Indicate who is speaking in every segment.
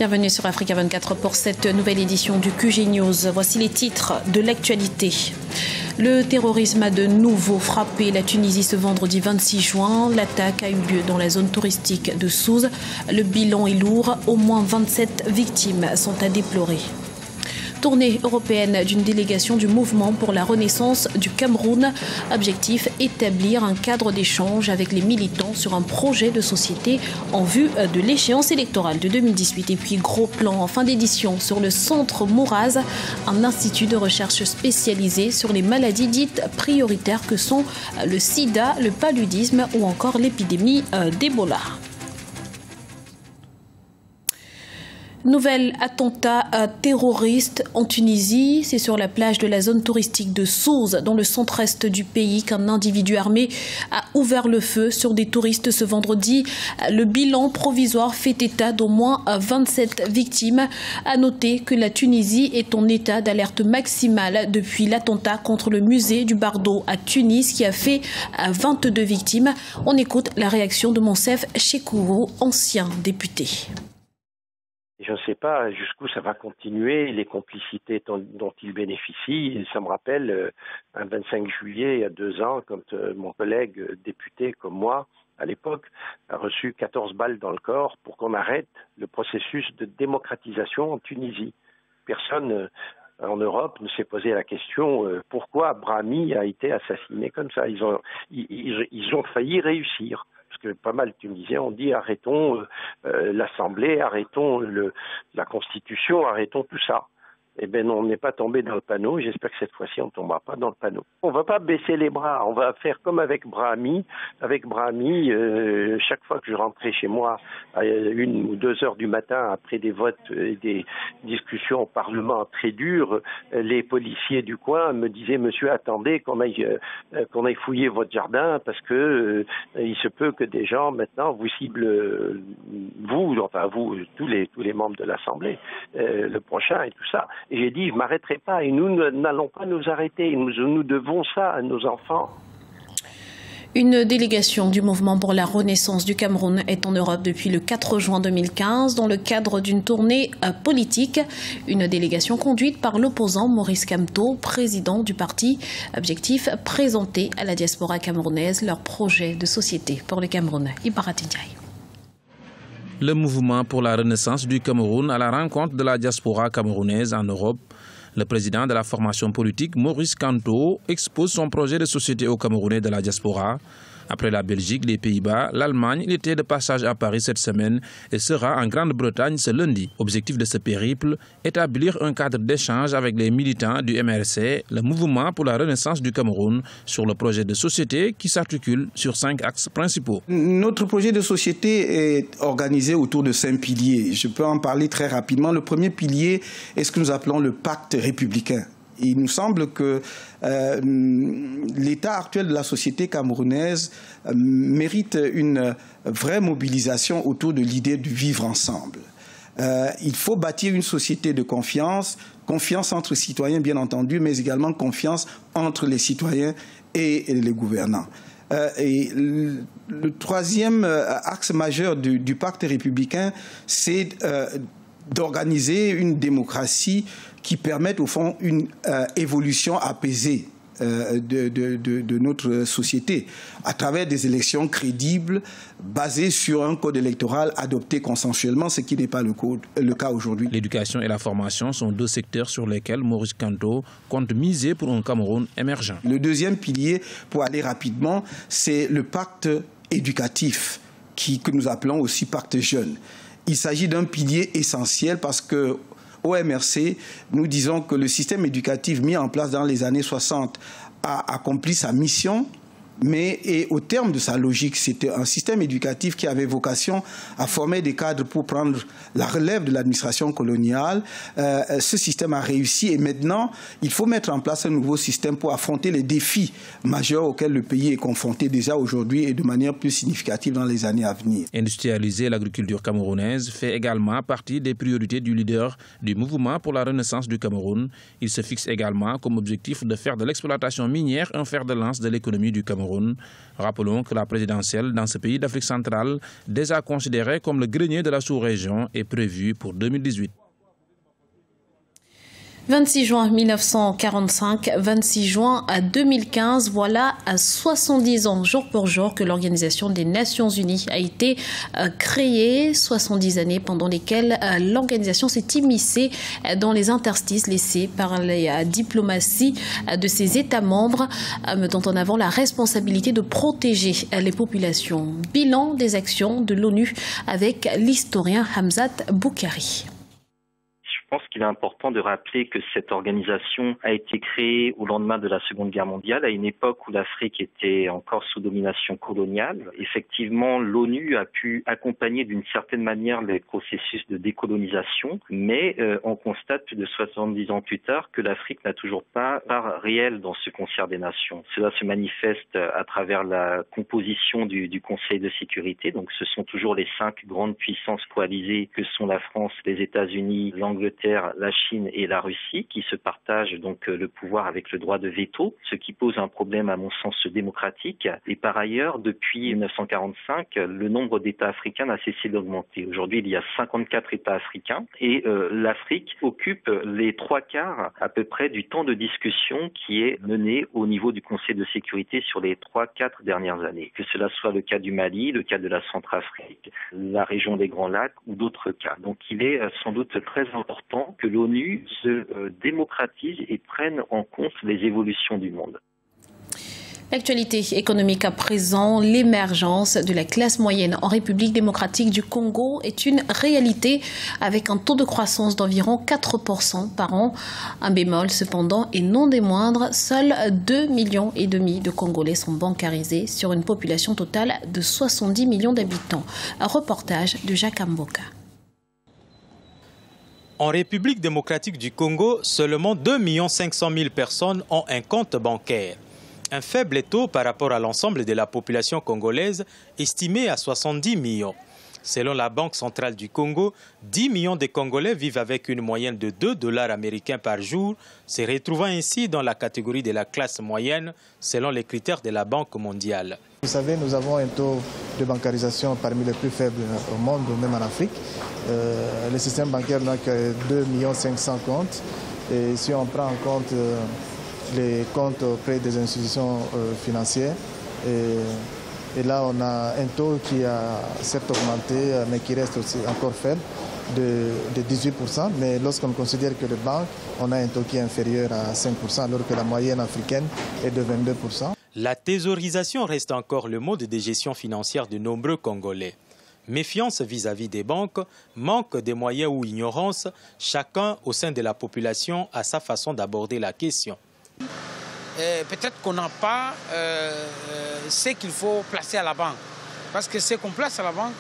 Speaker 1: Bienvenue sur Africa 24 pour cette nouvelle édition du QG News. Voici les titres de l'actualité. Le terrorisme a de nouveau frappé la Tunisie ce vendredi 26 juin. L'attaque a eu lieu dans la zone touristique de Sousse. Le bilan est lourd. Au moins 27 victimes sont à déplorer. Tournée européenne d'une délégation du mouvement pour la renaissance du Cameroun. Objectif, établir un cadre d'échange avec les militants sur un projet de société en vue de l'échéance électorale de 2018. Et puis gros plan en fin d'édition sur le centre Mouraz, un institut de recherche spécialisé sur les maladies dites prioritaires que sont le sida, le paludisme ou encore l'épidémie d'Ebola. Nouvel attentat terroriste en Tunisie. C'est sur la plage de la zone touristique de Sousse, dans le centre-est du pays, qu'un individu armé a ouvert le feu sur des touristes ce vendredi. Le bilan provisoire fait état d'au moins 27 victimes. À noter que la Tunisie est en état d'alerte maximale depuis l'attentat contre le musée du Bardo à Tunis qui a fait 22 victimes. On écoute la réaction de Monsef Chekourou, ancien député.
Speaker 2: Je ne sais pas jusqu'où ça va continuer, les complicités dont il bénéficie. Ça me rappelle un 25 juillet, il y a 2 ans, quand mon collègue député comme moi, à l'époque, a reçu 14 balles dans le corps pour qu'on arrête le processus de démocratisation en Tunisie. Personne en Europe ne s'est posé la question pourquoi Brahmi a été assassiné comme ça. Ils ont failli réussir. Parce que pas mal de Tunisiens ont dit arrêtons l'Assemblée, arrêtons la Constitution, arrêtons tout ça. Eh bien, on n'est pas tombé dans le panneau. J'espère que cette fois-ci, on ne tombera pas dans le panneau. On ne va pas baisser les bras. On va faire comme avec Brahmi. Avec Brahmi, chaque fois que je rentrais chez moi à 1 ou 2 heures du matin, après des votes et des discussions au Parlement très dures, les policiers du coin me disaient « Monsieur, attendez qu'on aille fouiller votre jardin parce que il se peut que des gens maintenant vous ciblent, vous, tous les membres de l'Assemblée, le prochain et tout ça. » Et j'ai dit, je ne m'arrêterai pas et nous n'allons pas nous arrêter. Nous devons ça à nos enfants.
Speaker 1: Une délégation du mouvement pour la renaissance du Cameroun est en Europe depuis le 4 juin 2015 dans le cadre d'une tournée politique. Une délégation conduite par l'opposant Maurice Kamto, président du parti. Objectif, présenter à la diaspora camerounaise leur projet de société pour le Cameroun. Ibarati Ndiaye.
Speaker 3: Le mouvement pour la renaissance du Cameroun à la rencontre de la diaspora camerounaise en Europe. Le président de la formation politique, Maurice Kamto, expose son projet de société aux Camerounais de la diaspora. Après la Belgique, les Pays-Bas, l'Allemagne, il était de passage à Paris cette semaine et sera en Grande-Bretagne ce lundi. Objectif de ce périple, établir un cadre d'échange avec les militants du MRC, le mouvement pour la renaissance du Cameroun, sur le projet de société qui s'articule sur 5 axes principaux.
Speaker 4: Notre projet de société est organisé autour de 5 piliers. Je peux en parler très rapidement. Le premier pilier est ce que nous appelons le pacte républicain. Il nous semble que l'état actuel de la société camerounaise mérite une vraie mobilisation autour de l'idée du vivre ensemble. Il faut bâtir une société de confiance, confiance entre citoyens bien entendu, mais également confiance entre les citoyens et les gouvernants. Et le troisième axe majeur du pacte républicain, c'est d'organiser une démocratie qui permette au fond une évolution apaisée de notre société à travers des élections crédibles basées sur un code électoral adopté consensuellement, ce qui n'est pas le cas aujourd'hui.
Speaker 3: L'éducation et la formation sont 2 secteurs sur lesquels Maurice Kamto compte miser pour un Cameroun émergent.
Speaker 4: Le deuxième pilier, pour aller rapidement, c'est le pacte éducatif que nous appelons aussi pacte jeune. Il s'agit d'un pilier essentiel parce que au MRC, nous disons que le système éducatif mis en place dans les années 60 a accompli sa mission, mais au terme de sa logique, c'était un système éducatif qui avait vocation à former des cadres pour prendre la relève de l'administration coloniale. Ce système a réussi et maintenant, il faut mettre en place un nouveau système pour affronter les défis majeurs auxquels le pays est confronté déjà aujourd'hui et de manière plus significative dans les années à venir.
Speaker 3: Industrialiser l'agriculture camerounaise fait également partie des priorités du leader du mouvement pour la renaissance du Cameroun. Il se fixe également comme objectif de faire de l'exploitation minière un fer de lance de l'économie du Cameroun. Cameroun. Rappelons que la présidentielle dans ce pays d'Afrique centrale, déjà considéré comme le grenier de la sous-région, est prévue pour 2018.
Speaker 1: 26 juin 1945, 26 juin 2015, voilà à 70 ans, jour pour jour, que l'Organisation des Nations Unies a été créée. 70 années pendant lesquelles l'organisation s'est immiscée dans les interstices laissés par la diplomatie de ses États membres, mettant en avant la responsabilité de protéger les populations. Bilan des actions de l'ONU avec l'historien Hamzat Boukari.
Speaker 5: Je pense qu'il est important de rappeler que cette organisation a été créée au lendemain de la Seconde Guerre mondiale, à une époque où l'Afrique était encore sous domination coloniale. Effectivement, l'ONU a pu accompagner d'une certaine manière les processus de décolonisation, mais on constate plus de 70 ans plus tard que l'Afrique n'a toujours pas part réelle dans ce concert des nations. Cela se manifeste à travers la composition du Conseil de sécurité. Donc ce sont toujours les 5 grandes puissances coalisées que sont la France, les États-Unis, l'Angleterre, la Chine et la Russie qui se partagent donc le pouvoir avec le droit de veto, ce qui pose un problème à mon sens démocratique. Et par ailleurs, depuis 1945, le nombre d'États africains n'a cessé d'augmenter. Aujourd'hui, il y a 54 États africains et l'Afrique occupe les 3/4 à peu près du temps de discussion qui est mené au niveau du Conseil de sécurité sur les 3-4 dernières années. Que cela soit le cas du Mali, le cas de la Centrafrique, la région des Grands Lacs ou d'autres cas. Donc il est sans doute très important que l'ONU se démocratise et prenne en compte les évolutions du monde.
Speaker 1: L'actualité économique à présent, l'émergence de la classe moyenne en République démocratique du Congo est une réalité avec un taux de croissance d'environ 4% par an. Un bémol cependant et non des moindres, seuls 2,5 millions de Congolais sont bancarisés sur une population totale de 70 millions d'habitants. Un reportage de Jacques Amboka.
Speaker 6: En République démocratique du Congo, seulement 2 500 000 personnes ont un compte bancaire. Un faible taux par rapport à l'ensemble de la population congolaise, estimée à 70 millions. Selon la Banque centrale du Congo, 10 millions de Congolais vivent avec une moyenne de 2 $ américains par jour, se retrouvant ainsi dans la catégorie de la classe moyenne, selon les critères de la Banque mondiale.
Speaker 7: Vous savez, nous avons un taux de bancarisation parmi les plus faibles au monde, même en Afrique. Le système bancaire n'a que 2 500 000 comptes. Et si on prend en compte les comptes auprès des institutions financières, et là on a un taux qui a certes augmenté, mais qui reste aussi encore faible, de 18%. Mais lorsqu'on considère que les banques, on a un taux qui est inférieur à 5%, alors que la moyenne africaine est de 22%.
Speaker 6: La thésaurisation reste encore le mode de gestion financière de nombreux Congolais. Méfiance vis-à-vis des banques, manque de moyens ou ignorance, chacun au sein de la population a sa façon d'aborder la question.
Speaker 8: Peut-être qu'on n'a pas ce qu'il faut placer à la banque. Parce que ce qu'on place à la banque,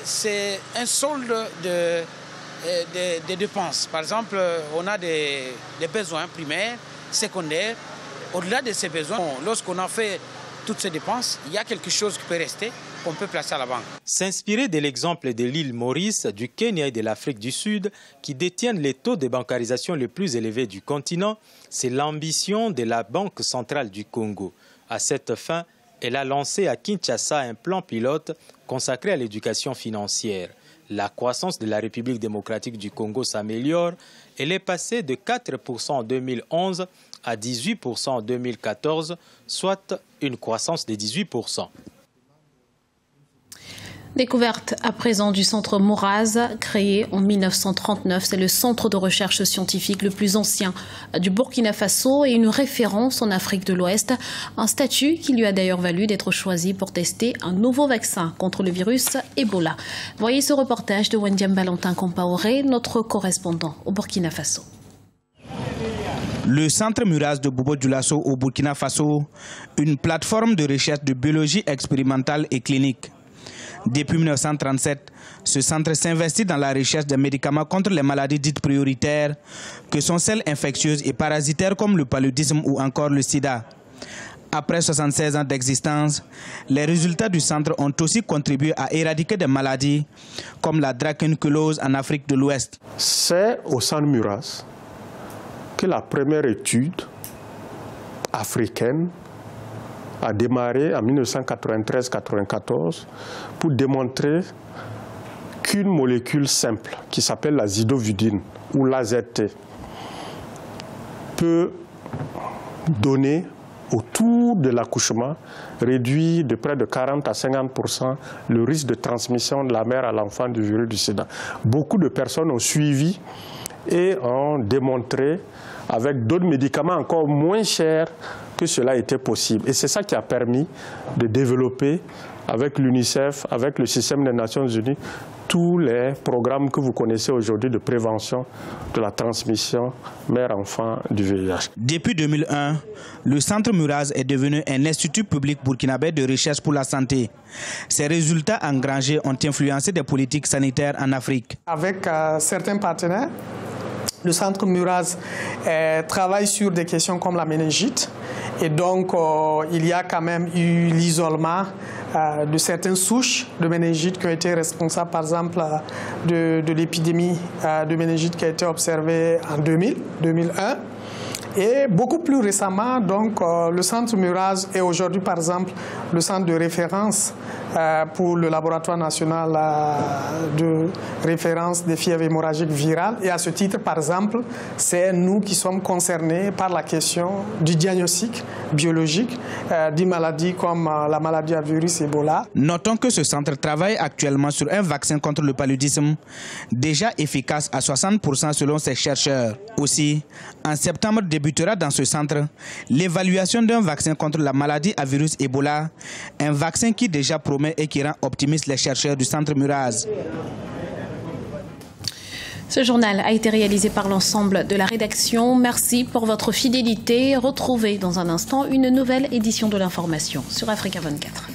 Speaker 8: c'est un solde de dépenses. Par exemple, on a des besoins primaires, secondaires. Au-delà de ces besoins, lorsqu'on a fait toutes ces dépenses, il y a quelque chose qui peut rester, qu'on peut placer à la banque.
Speaker 6: S'inspirer de l'exemple de l'île Maurice, du Kenya et de l'Afrique du Sud, qui détiennent les taux de bancarisation les plus élevés du continent, c'est l'ambition de la Banque centrale du Congo. À cette fin, elle a lancé à Kinshasa un plan pilote consacré à l'éducation financière. La croissance de la République démocratique du Congo s'améliore. Elle est passée de 4% en 2011 à 18% en 2014, soit une croissance de 18%.
Speaker 1: Découverte à présent du centre Moraz, créé en 1939. C'est le centre de recherche scientifique le plus ancien du Burkina Faso et une référence en Afrique de l'Ouest. Un statut qui lui a d'ailleurs valu d'être choisi pour tester un nouveau vaccin contre le virus Ebola. Voyez ce reportage de Wendiam Valentin Compaoré, notre correspondant au Burkina Faso.
Speaker 9: Le centre Moraz de Bobo Dioulasso au Burkina Faso, une plateforme de recherche de biologie expérimentale et clinique. Depuis 1937, ce centre s'investit dans la recherche des médicaments contre les maladies dites prioritaires, que sont celles infectieuses et parasitaires comme le paludisme ou encore le sida. Après 76 ans d'existence, les résultats du centre ont aussi contribué à éradiquer des maladies comme la dracunculose en Afrique de l'Ouest.
Speaker 10: C'est au centre Moraz que la première étude africaine a démarré en 1993-94 pour démontrer qu'une molécule simple qui s'appelle la zidovudine ou l'AZT peut donner autour de l'accouchement, réduit de près de 40 à 50% le risque de transmission de la mère à l'enfant du virus du sida. Beaucoup de personnes ont suivi et ont démontré avec d'autres médicaments encore moins chers que cela était possible. Et c'est ça qui a permis de développer avec l'UNICEF, avec le système des Nations Unies, tous les programmes que vous connaissez aujourd'hui de prévention de la transmission mère-enfant du VIH.
Speaker 9: Depuis 2001, le Centre Muraz est devenu un institut public burkinabé de recherche pour la santé. Ces résultats engrangés ont influencé des politiques sanitaires en Afrique.
Speaker 11: Avec certains partenaires, le Centre Muraz travaille sur des questions comme la méningite. Et donc, il y a quand même eu l'isolement de certaines souches de méningite qui ont été responsables, par exemple, de l'épidémie de méningite qui a été observée en 2001. Et beaucoup plus récemment, donc, le Centre Muraz est aujourd'hui, par exemple, le centre de référence pour le laboratoire national de référence des fièvres hémorragiques virales. Et à ce titre, par exemple, c'est nous qui sommes concernés par la question du diagnostic biologique d'une maladie comme la maladie à virus Ebola.
Speaker 9: Notons que ce centre travaille actuellement sur un vaccin contre le paludisme, déjà efficace à 60% selon ses chercheurs. Aussi, en septembre débutera dans ce centre l'évaluation d'un vaccin contre la maladie à virus Ebola, un vaccin qui déjà promet et qui rend optimistes les chercheurs du Centre Muraz.
Speaker 1: Ce journal a été réalisé par l'ensemble de la rédaction. Merci pour votre fidélité. Retrouvez dans un instant une nouvelle édition de l'information sur Africa 24.